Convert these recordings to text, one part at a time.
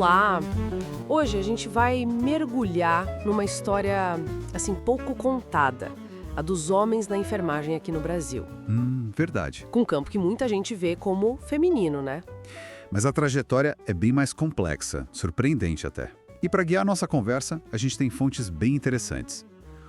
Olá! Hoje a gente vai mergulhar numa história, assim, pouco contada, a dos homens na enfermagem aqui no Brasil. Verdade. Com um campo que muita gente vê como feminino, né? Mas a trajetória é bem mais complexa, surpreendente até. E para guiar a nossa conversa, a gente tem fontes bem interessantes.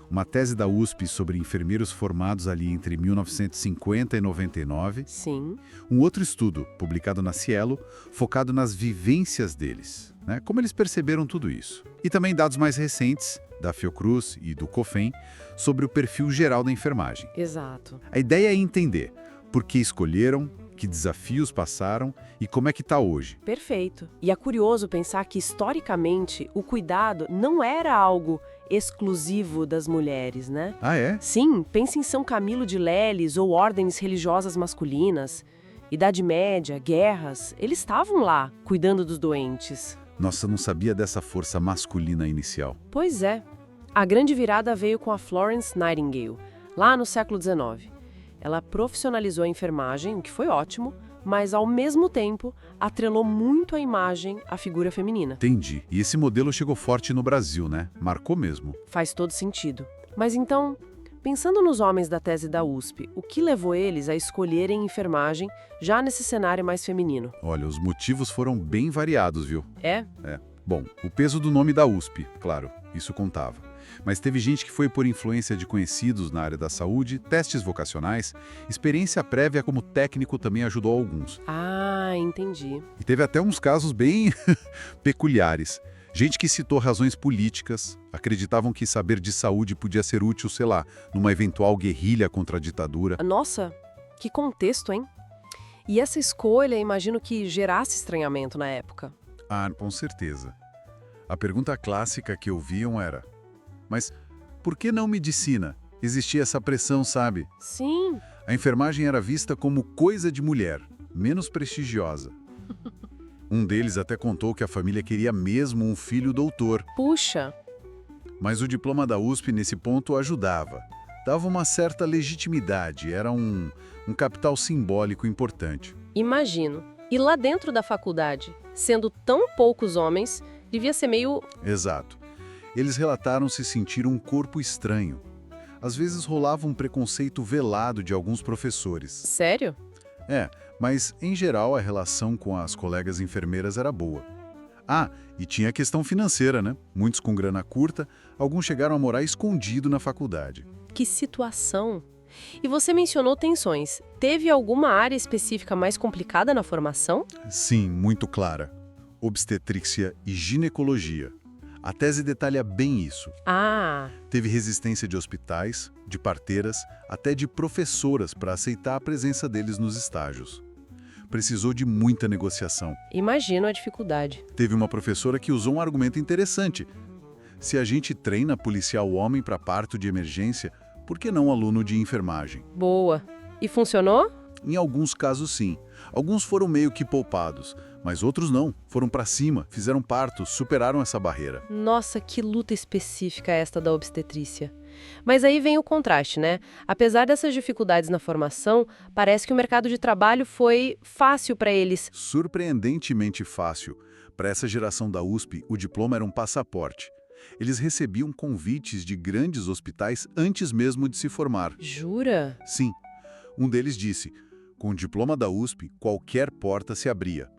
Uma tese da USP sobre enfermeiros formados ali entre 1950 e 99. Sim. Um outro estudo, publicado na Cielo, focado nas vivências deles, né? Como eles perceberam tudo isso. E também dados mais recentes, da Fiocruz e do COFEM, sobre o perfil geral da enfermagem. Exato. A ideia é entender por que escolheram, que desafios passaram e como é que está hoje. Perfeito. E é curioso pensar que, historicamente, o cuidado não era algo exclusivo das mulheres, né? Ah, é? Sim, pense em São Camilo de Leles ou ordens religiosas masculinas. Idade Média, guerras, eles estavam lá, cuidando dos doentes. Nossa, não sabia dessa força masculina inicial. Pois é. A grande virada veio com a Florence Nightingale, lá no século XIX. Ela profissionalizou a enfermagem, o que foi ótimo, mas, ao mesmo tempo, atrelou muito a imagem à figura feminina. Entendi. E esse modelo chegou forte no Brasil, né? Marcou mesmo. Faz todo sentido. Mas então, pensando nos homens da tese da USP, o que levou eles a escolherem enfermagem já nesse cenário mais feminino? Olha, os motivos foram bem variados, viu? É? Bom, o peso do nome da USP, claro, isso contava. Mas teve gente que foi por influência de conhecidos na área da saúde, testes vocacionais, experiência prévia como técnico também ajudou alguns. Ah, entendi. E teve até uns casos bem peculiares. Gente que citou razões políticas, acreditavam que saber de saúde podia ser útil, sei lá, numa eventual guerrilha contra a ditadura. Nossa, que contexto, hein? E essa escolha, imagino que gerasse estranhamento na época. Ah, com certeza. A pergunta clássica que ouviam era: mas por que não medicina? Existia essa pressão, sabe? Sim. A enfermagem era vista como coisa de mulher, menos prestigiosa. Um deles até contou que a família queria mesmo um filho doutor, Puxa. mas o diploma da USP nesse ponto ajudava. Dava uma certa legitimidade, era um capital simbólico importante. Imagino. E lá dentro da faculdade, sendo tão poucos homens, devia ser meio... Exato. Eles relataram se sentir um corpo estranho. Às vezes rolava um preconceito velado de alguns professores. Sério? Mas em geral a relação com as colegas enfermeiras era boa. Ah, e tinha a questão financeira, né? Muitos com grana curta, alguns chegaram a morar escondido na faculdade. Que situação! E você mencionou tensões. Teve alguma área específica mais complicada na formação? Sim, muito clara. Obstetrícia e ginecologia. A tese detalha bem isso. Ah, Teve resistência de hospitais, de parteiras, até de professoras para aceitar a presença deles nos estágios. Precisou de muita negociação. imagino a dificuldade. Teve uma professora que usou um argumento interessante. Se a gente treina policial homem para parto de emergência, por que não aluno de enfermagem? Boa. E funcionou? Em alguns casos, sim. Alguns foram meio que poupados, mas outros não. Foram para cima, fizeram parto, superaram essa barreira. Nossa, que luta específica esta da obstetrícia. Mas aí vem o contraste, né? Apesar dessas dificuldades na formação, parece que o mercado de trabalho foi fácil para eles. Surpreendentemente fácil. Para essa geração da USP, o diploma era um passaporte. Eles recebiam convites de grandes hospitais antes mesmo de se formar. Jura? Sim. Um deles disse: com o diploma da USP, qualquer porta se abria.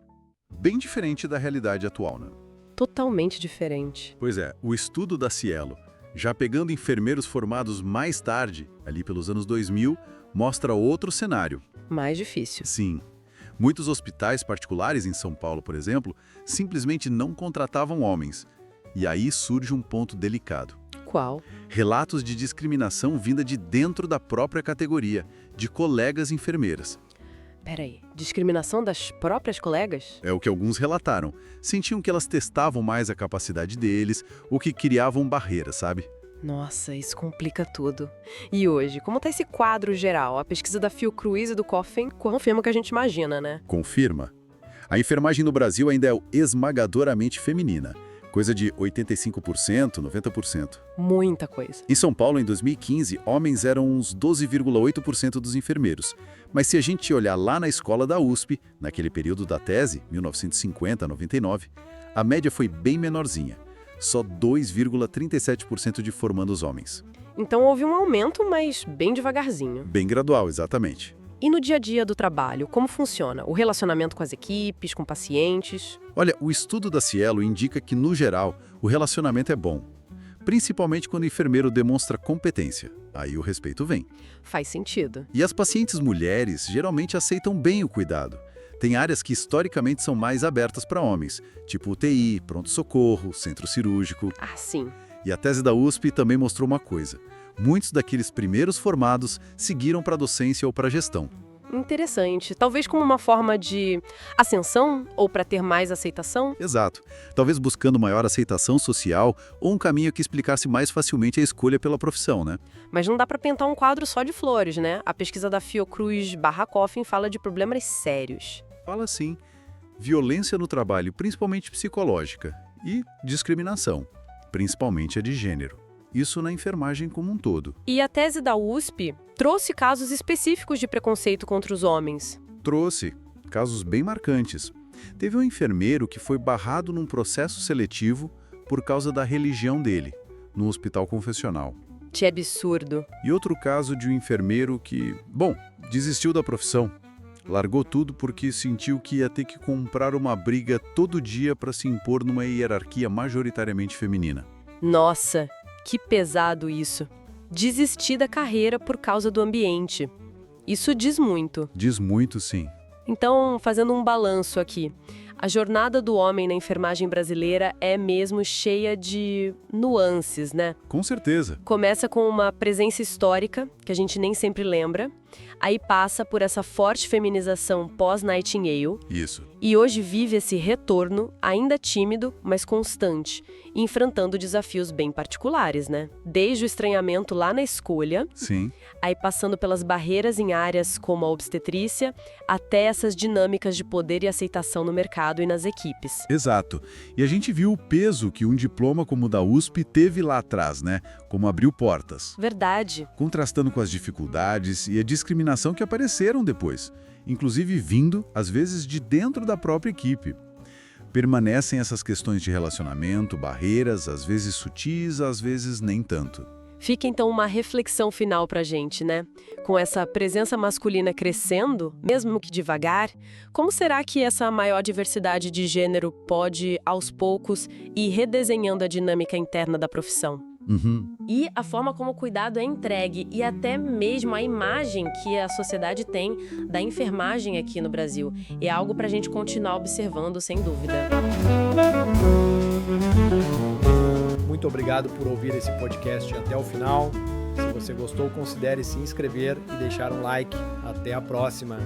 Bem diferente da realidade atual, né? Totalmente diferente. Pois é, o estudo da Cielo, já pegando enfermeiros formados mais tarde, ali pelos anos 2000, mostra outro cenário. Mais difícil. Sim. Muitos hospitais particulares em São Paulo, por exemplo, simplesmente não contratavam homens. E aí surge um ponto delicado. Qual? Relatos de discriminação vinda de dentro da própria categoria, de colegas enfermeiras. Peraí, discriminação das próprias colegas? É o que alguns relataram. Sentiam que elas testavam mais a capacidade deles, ou que criavam barreiras, sabe? Nossa, isso complica tudo. E hoje, como tá esse quadro geral? A pesquisa da Fiocruz e do COFEM confirma o que a gente imagina, né? Confirma. A enfermagem no Brasil ainda é esmagadoramente feminina. Coisa de 85%, 90%. Muita coisa. Em São Paulo, em 2015, homens eram uns 12,8% dos enfermeiros. Mas se a gente olhar lá na escola da USP, naquele período da tese, 1950 a 99, A média foi bem menorzinha, só 2,37% de formandos homens. Então houve um aumento, mas bem devagarzinho. Bem gradual, exatamente. E no dia a dia do trabalho, como funciona? O relacionamento com as equipes, com pacientes? Olha, o estudo da Cielo indica que, no geral, o relacionamento é bom. Principalmente quando o enfermeiro demonstra competência. Aí o respeito vem. Faz sentido. E as pacientes mulheres geralmente aceitam bem o cuidado. Tem áreas que historicamente são mais abertas para homens, tipo UTI, pronto-socorro, centro cirúrgico. Ah, sim. E a tese da USP também mostrou uma coisa. Muitos daqueles primeiros formados seguiram para a docência ou para a gestão. Interessante. Talvez como uma forma de ascensão ou para ter mais aceitação? Exato. Talvez buscando maior aceitação social ou um caminho que explicasse mais facilmente a escolha pela profissão, né? Mas não dá para pintar um quadro só de flores, né? A pesquisa da Fiocruz/Coffin fala de problemas sérios. Fala sim. Violência no trabalho, principalmente psicológica, e discriminação, principalmente a de gênero. Isso na enfermagem como um todo. E a tese da USP trouxe casos específicos de preconceito contra os homens. Trouxe casos bem marcantes. Teve um enfermeiro que foi barrado num processo seletivo por causa da religião dele, num hospital confessional. Que absurdo. E outro caso de um enfermeiro que, desistiu da profissão. Largou tudo porque sentiu que ia ter que comprar uma briga todo dia para se impor numa hierarquia majoritariamente feminina. Nossa, que pesado isso. Desistir da carreira por causa do ambiente. Isso diz muito. Diz muito, sim. Então, fazendo um balanço aqui, a jornada do homem na enfermagem brasileira é mesmo cheia de nuances, né? Com certeza. Começa com uma presença histórica, que a gente nem sempre lembra, aí passa por essa forte feminização pós-Nightingale. Isso. E hoje vive esse retorno, ainda tímido, mas constante, enfrentando desafios bem particulares, né? Desde o estranhamento lá na escolha, Sim. aí passando pelas barreiras em áreas como a obstetrícia, até essas dinâmicas de poder e aceitação no mercado e nas equipes. Exato. E a gente viu o peso que um diploma como o da USP teve lá atrás, né? Como abriu portas. Verdade. Contrastando com as dificuldades e a discriminação que apareceram depois, inclusive vindo, às vezes, de dentro da própria equipe. Permanecem essas questões de relacionamento, barreiras, às vezes sutis, às vezes nem tanto. Fica então uma reflexão final pra gente, né? Com essa presença masculina crescendo, mesmo que devagar, como será que essa maior diversidade de gênero pode, aos poucos, ir redesenhando a dinâmica interna da profissão? E a forma como o cuidado é entregue e até mesmo a imagem que a sociedade tem da enfermagem aqui no Brasil. É algo pra gente continuar observando, sem dúvida. Muito obrigado por ouvir esse podcast até o final. Se você gostou, considere se inscrever e deixar um like. Até a próxima!